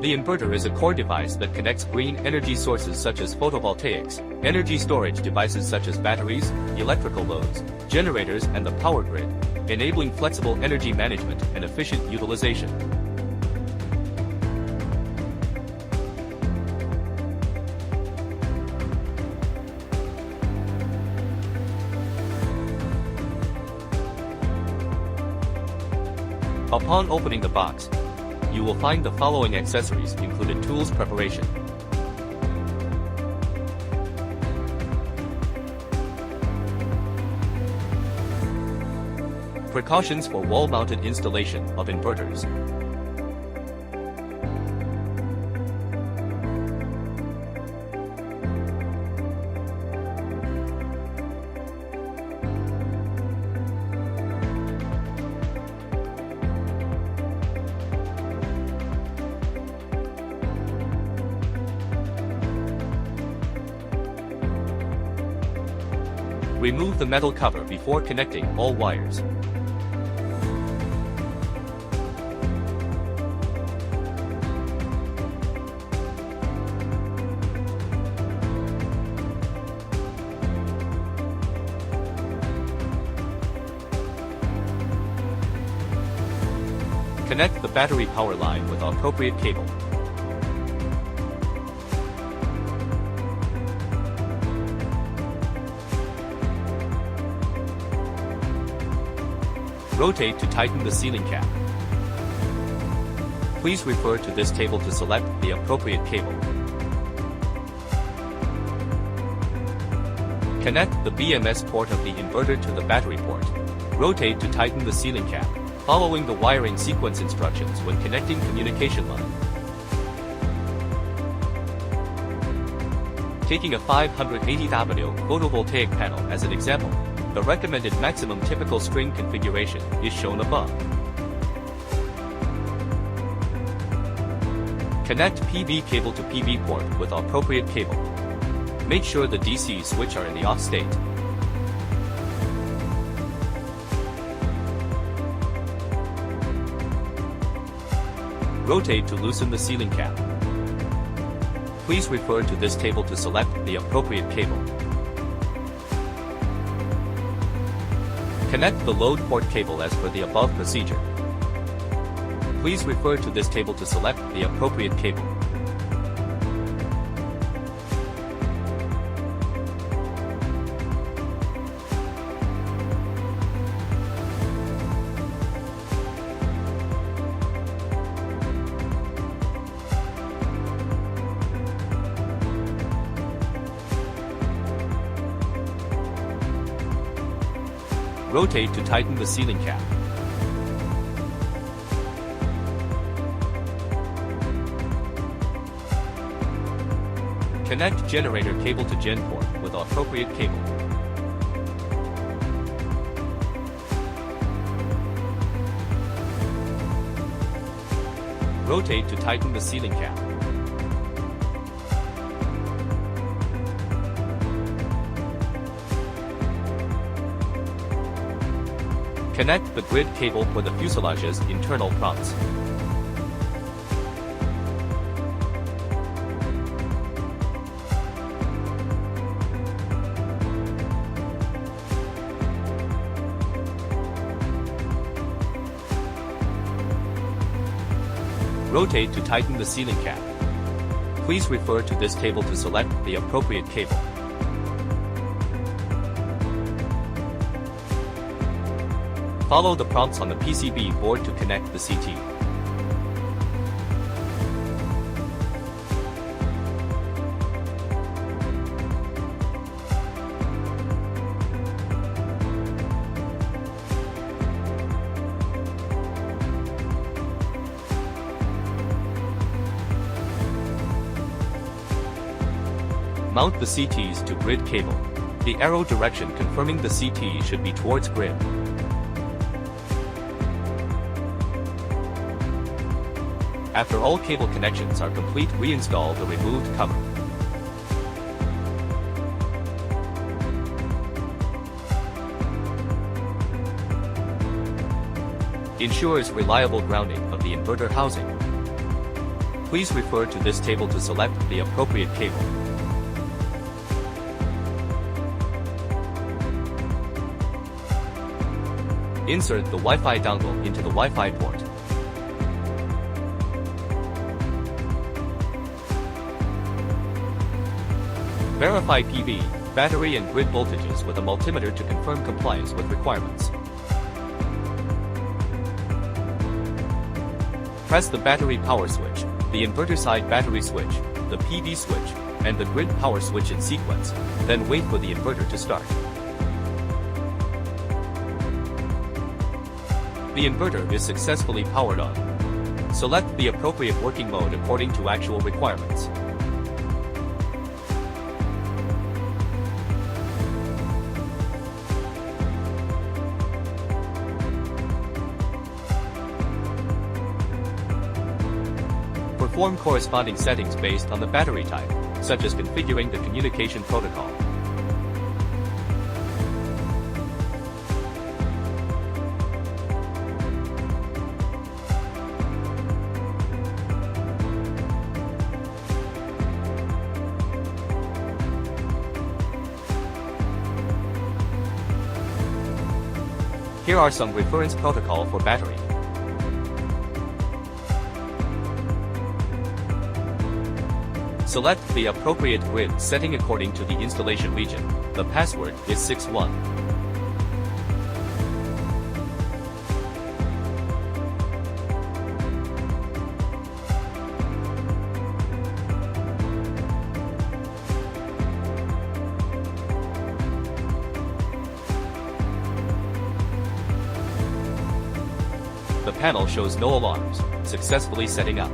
The inverter is a core device that connects green energy sources such as photovoltaics, energy storage devices such as batteries, electrical loads, generators and the power grid, enabling flexible energy management and efficient utilization. Upon opening the box, you will find the following accessories included: tools preparation, precautions for wall-mounted installation of inverters, remove the metal cover before connecting all wires. Connect the battery power line with appropriate cable. Rotate to tighten the ceiling cap. Please refer to this table to select the appropriate cable. Connect the BMS port of the inverter to the battery port. Rotate to tighten the ceiling cap, following the wiring sequence instructions when connecting communication line. Taking a 580W photovoltaic panel as an example, the recommended maximum typical string configuration is shown above. Connect PV cable to PV port with appropriate cable. Make sure the DC switch are in the off state. Rotate to loosen the ceiling cap. Please refer to this table to select the appropriate cable. Connect the load port cable as per the above procedure. Please refer to this table to select the appropriate cable. Rotate to tighten the ceiling cap. Connect generator cable to gen port with appropriate cable. Rotate to tighten the ceiling cap. Connect the grid cable for the fuselage's internal prompts. Rotate to tighten the ceiling cap. Please refer to this table to select the appropriate cable. Follow the prompts on the PCB board to connect the CT. Mount the CTs to grid cable. The arrow direction confirming the CT should be towards grid. After all cable connections are complete, reinstall the removed cover. Ensures reliable grounding of the inverter housing. Please refer to this table to select the appropriate cable. Insert the Wi-Fi dongle into the Wi-Fi port. Verify PV, battery and grid voltages with a multimeter to confirm compliance with requirements. Press the battery power switch, the inverter side battery switch, the PV switch, and the grid power switch in sequence, then wait for the inverter to start. The inverter is successfully powered on. Select the appropriate working mode according to actual requirements. Perform corresponding settings based on the battery type, such as configuring the communication protocol. Here are some reference protocol for battery. Select the appropriate grid setting according to the installation region. The password is 61. The panel shows no alarms, successfully setting up.